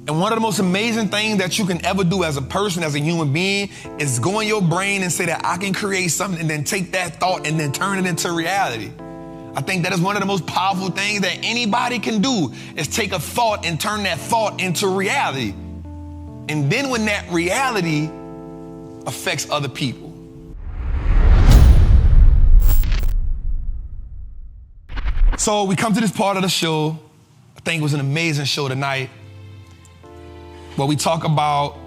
And one of the most amazing things that you can ever do as a person, as a human being, is go in your brain and say that I can create something, and then take that thought and then turn it into reality. I think that is one of the most powerful things that anybody can do, is take a thought and turn that thought into reality. And then when that reality affects other people. So we come to this part of the show. I think it was an amazing show tonight, where we talk about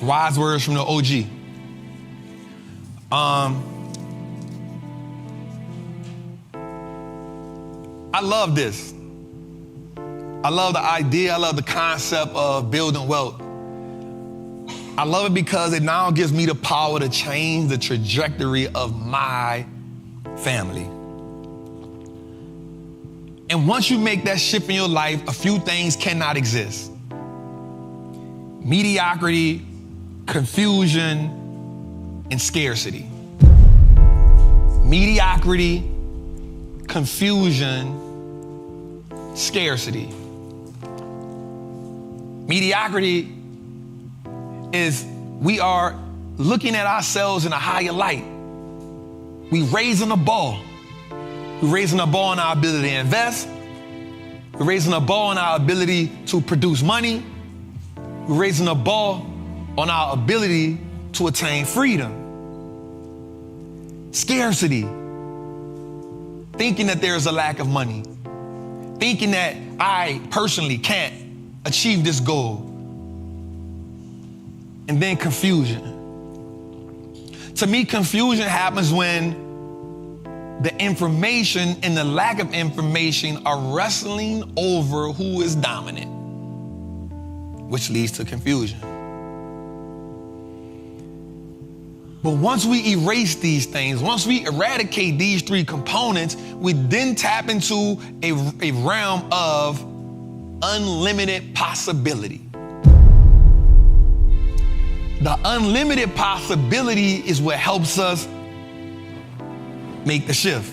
wise words from the OG. I love this. I love the idea, I love the concept of building wealth. I love it because it now gives me the power to change the trajectory of my family. And once you make that shift in your life, a few things cannot exist. Mediocrity, confusion, and scarcity. Mediocrity, confusion, scarcity. Mediocrity is we are looking at ourselves in a higher light. We raising the bar. We're raising the bar on our ability to invest. We're raising the bar on our ability to produce money. We're raising the bar on our ability to attain freedom. Scarcity. Thinking that there's a lack of money. Thinking that I personally can't achieve this goal. And then confusion. To me, confusion happens when the information and the lack of information are wrestling over who is dominant, which leads to confusion. But once we erase these things, once we eradicate these three components, we then tap into a realm of unlimited possibility. The unlimited possibility is what helps us make the shift.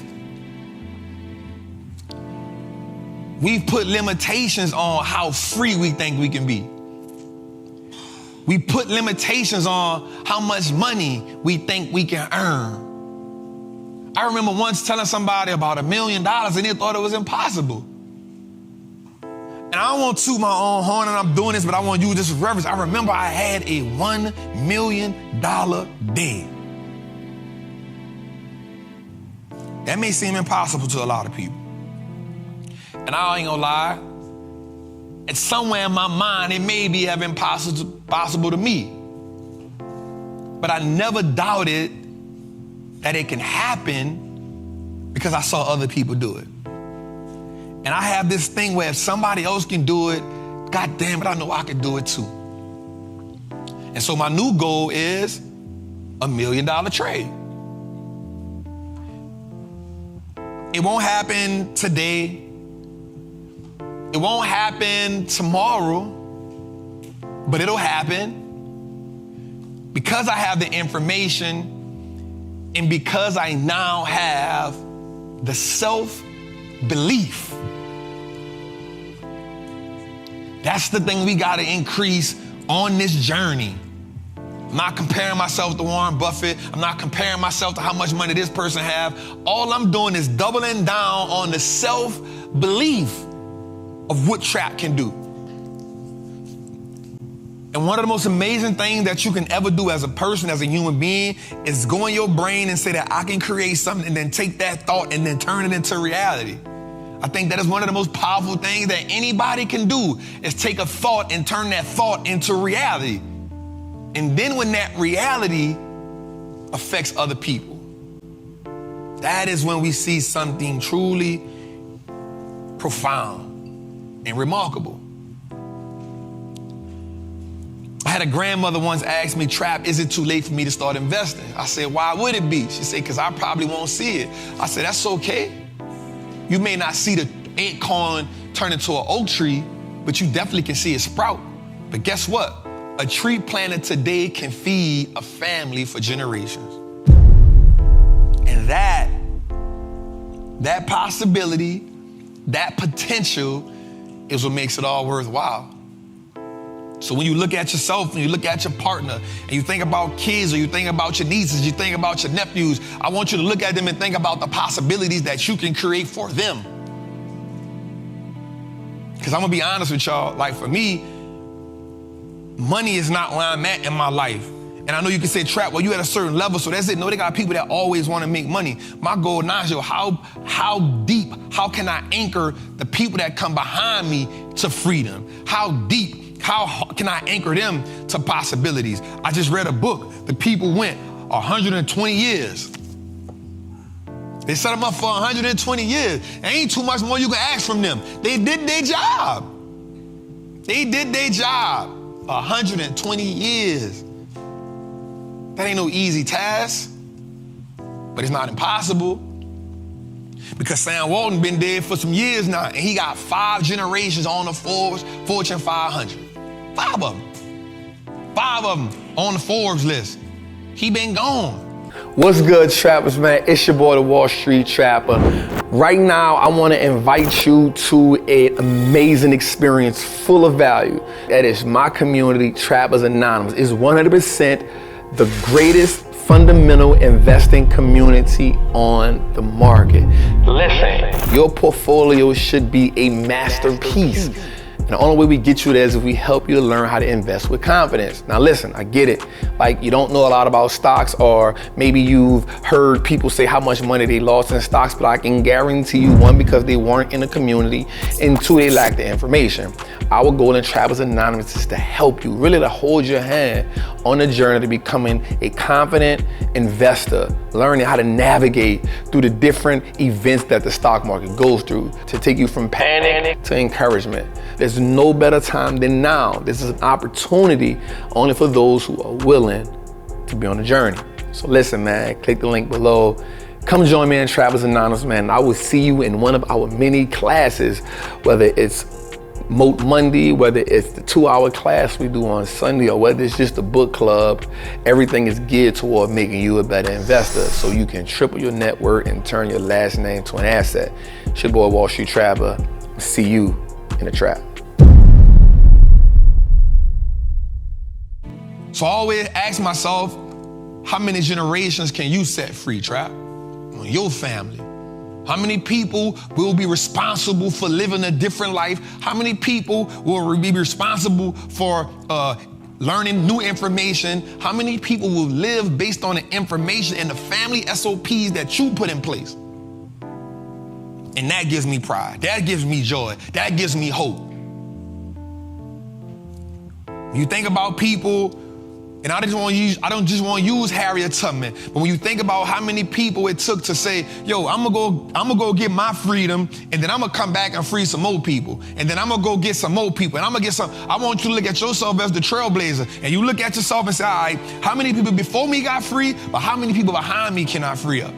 We've put limitations on how free we think we can be. We put limitations on how much money we think we can earn. I remember once telling somebody about $1 million and they thought it was impossible. And I don't want to toot my own horn and I'm doing this, but I want to use this as reference. I remember I had a $1 million day. That may seem impossible to a lot of people. And I ain't gonna lie, it's somewhere in my mind, it may be have been possible to me. But I never doubted that it can happen because I saw other people do it. And I have this thing where if somebody else can do it, God damn it, I know I can do it too. And so my new goal is $1 million trade. It won't happen today. It won't happen tomorrow, but it'll happen because I have the information and because I now have the self-belief. That's the thing we got to increase on this journey. I'm not comparing myself to Warren Buffett. I'm not comparing myself to how much money this person have. All I'm doing is doubling down on the self-belief of what Trap can do. And one of the most amazing things that you can ever do as a person, as a human being, is go in your brain and say that I can create something, and then take that thought and then turn it into reality. I think that is one of the most powerful things that anybody can do, is take a thought and turn that thought into reality. And then when that reality affects other people, that is when we see something truly profound and remarkable. I had a grandmother once ask me, Trap, is it too late for me to start investing? I said, why would it be? She said, because I probably won't see it. I said, that's okay. You may not see the acorn turn into an oak tree, but you definitely can see it sprout. But guess what? A tree planted today can feed a family for generations. And that possibility, that potential is what makes it all worthwhile. So when you look at yourself, and you look at your partner, and you think about kids, or you think about your nieces, you think about your nephews, I want you to look at them and think about the possibilities that you can create for them. Because I'm gonna be honest with y'all, like for me, money is not where I'm at in my life. And I know you can say, Trap, well, you at a certain level, so that's it. No, they got people that always want to make money. My goal now is, how deep, how can I anchor the people that come behind me to freedom? How deep, how can I anchor them to possibilities? I just read a book. The people went 120 years. They set them up for 120 years. Ain't too much more you can ask from them. They did their job. They did their job. 120 years. That ain't no easy task, but it's not impossible. Because Sam Walton been dead for some years now, and he got 5 generations on the Forbes Fortune 500. 5 of them. 5 of them on the Forbes list. He been gone. What's good, trappers, man? It's your boy, the Wall Street Trapper. Right now, I want to invite you to an amazing experience full of value. That is my community, Trappers Anonymous. It's 100% the greatest fundamental investing community on the market. Listen, your portfolio should be a masterpiece. And the only way we get you there is if we help you to learn how to invest with confidence. Now listen, I get it. Like you don't know a lot about stocks, or maybe you've heard people say how much money they lost in stocks, but I can guarantee you, 1, because they weren't in the community, and 2, they lack the information. Our goal in Trappers Anonymous is to help you, really to hold your hand on the journey to becoming a confident investor, learning how to navigate through the different events that the stock market goes through to take you from panic to encouragement. There's no better time than now. This is an opportunity only for those who are willing to be on the journey. So listen, man, click the link below. Come join me in Trappers Anonymous, man. I will see you in one of our many classes, whether it's Moat Monday, whether it's the 2-hour class we do on Sunday, or whether it's just a book club. Everything is geared toward making you a better investor so you can triple your net worth and turn your last name to an asset. It's your boy, Wall Street Trapper. See you in the trap. So I always ask myself, how many generations can you set free, Trap? On your family. How many people will be responsible for living a different life? How many people will be responsible for learning new information? How many people will live based on the information and the family SOPs that you put in place? And that gives me pride. That gives me joy. That gives me hope. You think about people, and I don't just want to use Harriet Tubman, but when you think about how many people it took to say, yo, I'm gonna go get my freedom, and then I'm gonna come back and free some more people, and then I'm gonna go get some more people, and I'm gonna get some. I want you to look at yourself as the trailblazer, and you look at yourself and say, all right, how many people before me got free, but how many people behind me can I free up?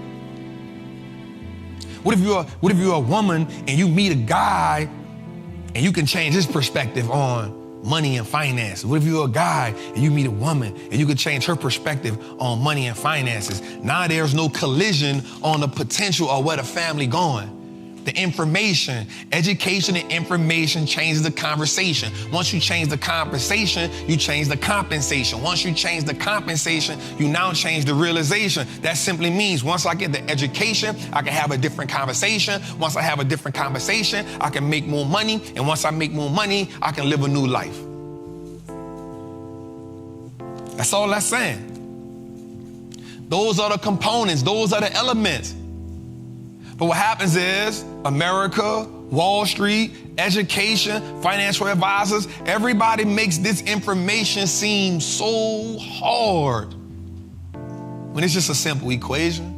What if you're a woman and you meet a guy and you can change his perspective on money and finances? What if you're a guy and you meet a woman and you can change her perspective on money and finances? Now there's no collision on the potential of where the family going. The information, education and information changes the conversation. Once you change the conversation, you change the compensation. Once you change the compensation, you now change the realization. That simply means once I get the education, I can have a different conversation. Once I have a different conversation, I can make more money. And once I make more money, I can live a new life. That's all that's saying. Those are the components. Those are the elements. But what happens is America, Wall Street, education, financial advisors, everybody makes this information seem so hard when it's just a simple equation.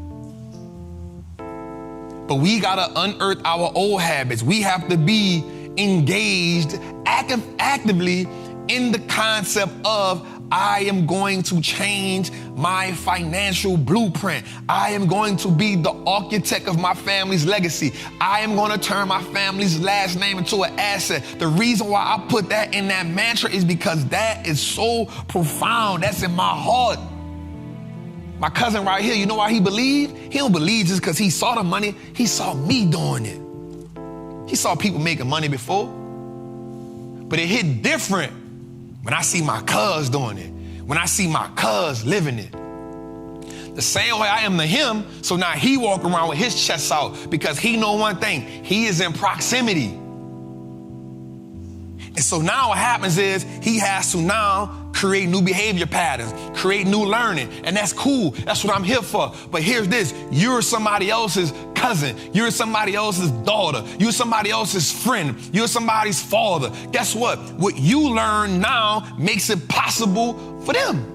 But we gotta unearth our old habits. We have to be engaged actively in the concept of I am going to change my financial blueprint. I am going to be the architect of my family's legacy. I am going to turn my family's last name into an asset. The reason why I put that in that mantra is because that is so profound. That's in my heart. My cousin right here, you know why he believed? He don't believe just because he saw the money. He saw me doing it. He saw people making money before. But it hit different when I see my cuz doing it, when I see my cuz living it. The same way I am to him, so now he walk around with his chest out because he know one thing, he is in proximity. And so now what happens is he has to now create new behavior patterns, create new learning, and that's cool. That's what I'm here for. But here's this, you're somebody else's cousin, you're somebody else's daughter, you're somebody else's friend, you're somebody's father. Guess what? What you learn now makes it possible for them.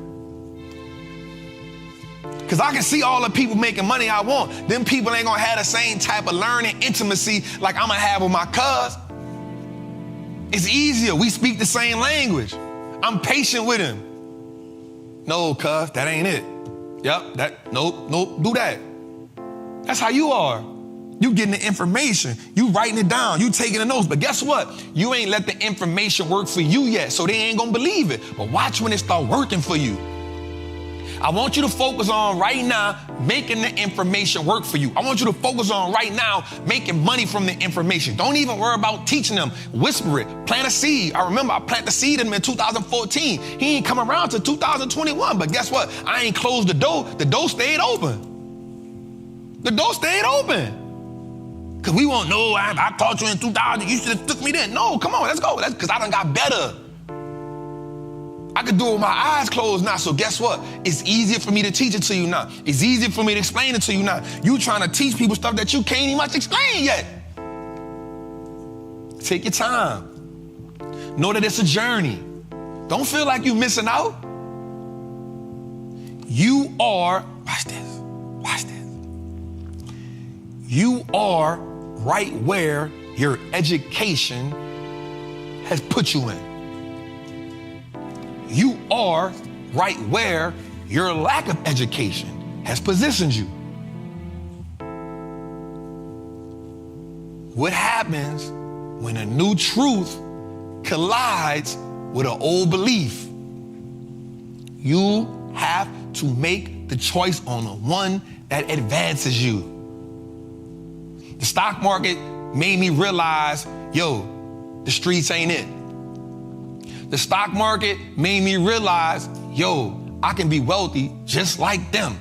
Because I can see all the people making money I want. Them people ain't gonna have the same type of learning intimacy like I'm gonna have with my cuz. It's easier, we speak the same language. I'm patient with him. No, cuz, that ain't it. Yep, nope, do that. That's how you are. You getting the information, you writing it down, you taking the notes, but guess what? You ain't let the information work for you yet, so they ain't gonna believe it. But watch when it start working for you. I want you to focus on right now making the information work for you. I want you to focus on right now making money from the information. Don't even worry about teaching them. Whisper it. Plant a seed. I remember I planted the seed in him in 2014. He ain't come around to 2021, but guess what? I ain't closed the door. The door stayed open. The door stayed open. Because we won't know, I taught you in 2000, you should have took me then. No, come on, let's go. That's because I done got better. I could do it with my eyes closed now, so guess what? It's easier for me to teach it to you now. It's easier for me to explain it to you now. You trying to teach people stuff that you can't even much explain yet. Take your time. Know that it's a journey. Don't feel like you're missing out. You are, watch this. You are right where your education has put you in. You are right where your lack of education has positioned you. What happens when a new truth collides with an old belief? You have to make the choice on the one that advances you. The stock market made me realize, the streets ain't it. The stock market made me realize, I can be wealthy just like them.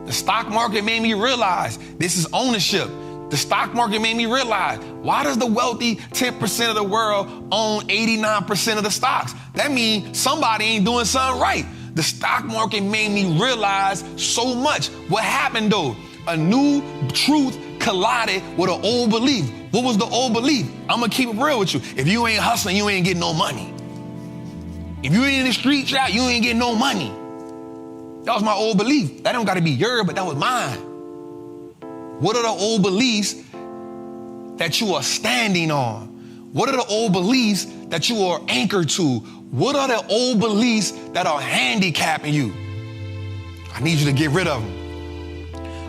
The stock market made me realize this is ownership. The stock market made me realize, why does the wealthy 10% of the world own 89% of the stocks? That means somebody ain't doing something right. The stock market made me realize so much. What happened though? A new truth collided with an old belief. What was the old belief? I'm gonna keep it real with you. If you ain't hustling, you ain't getting no money. If you ain't in the street trap, you ain't getting no money. That was my old belief. That don't gotta be yours, but that was mine. What are the old beliefs that you are standing on? What are the old beliefs that you are anchored to? What are the old beliefs that are handicapping you? I need you to get rid of them.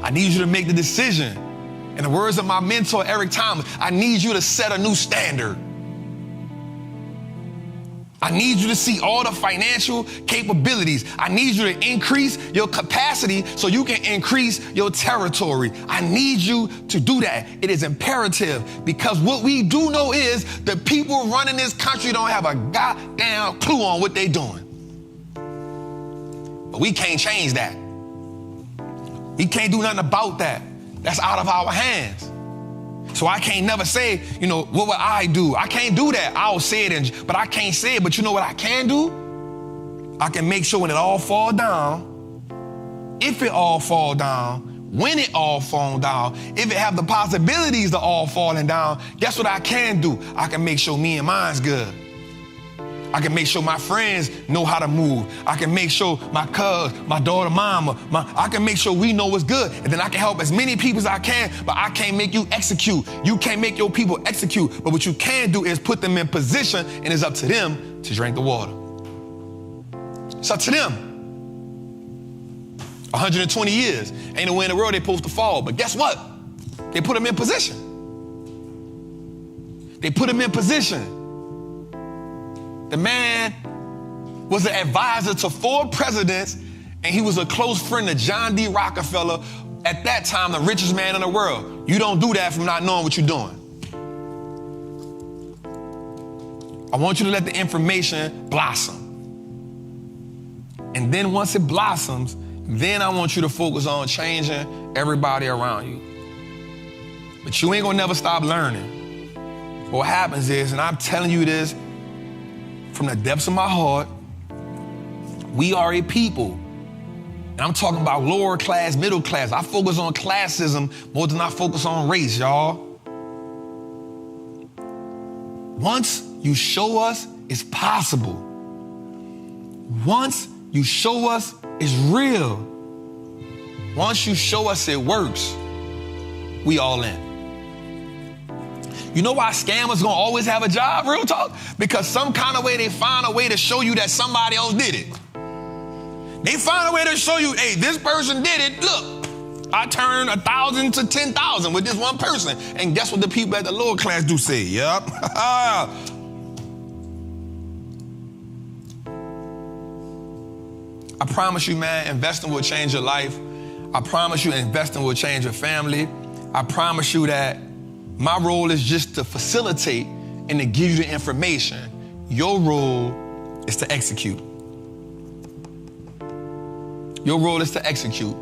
I need you to make the decision. In the words of my mentor, Eric Thomas, I need you to set a new standard. I need you to see all the financial capabilities. I need you to increase your capacity so you can increase your territory. I need you to do that. It is imperative because what we do know is the people running this country don't have a goddamn clue on what they're doing. But we can't change that. We can't do nothing about that. That's out of our hands. So I can't never say, what would I do? I can't do that. I'll say it, but I can't say it. But you know what I can do? I can make sure when it all fall down, if it all fall down, when it all fall down, if it have the possibilities to all falling down, guess what I can do? I can make sure me and mine's good. I can make sure my friends know how to move. I can make sure my cuz, my daughter, mama, I can make sure we know what's good. And then I can help as many people as I can, but I can't make you execute. You can't make your people execute. But what you can do is put them in position, and it's up to them to drink the water. It's up to them. 120 years. Ain't no way in the world they're supposed to fall. But guess what? They put them in position. They put them in position. The man was an advisor to 4 presidents, and he was a close friend to John D. Rockefeller, at that time, the richest man in the world. You don't do that from not knowing what you're doing. I want you to let the information blossom. And then once it blossoms, then I want you to focus on changing everybody around you. But you ain't gonna never stop learning. What happens is, and I'm telling you this from the depths of my heart, we are a people. And I'm talking about lower class, middle class. I focus on classism more than I focus on race, y'all. Once you show us it's possible, once you show us it's real, once you show us it works, we all in. You know why scammers gonna always have a job, real talk? Because some kind of way they find a way to show you that somebody else did it. They find a way to show you, hey, this person did it. Look, I turned 1,000 to 10,000 with this one person. And guess what the people at the lower class do say? Yep. I promise you, man, investing will change your life. I promise you, investing will change your family. I promise you that my role is just to facilitate and to give you the information. Your role is to execute. Your role is to execute.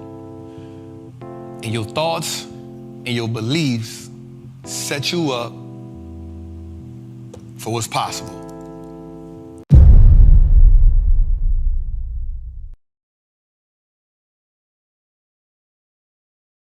And your thoughts and your beliefs set you up for what's possible.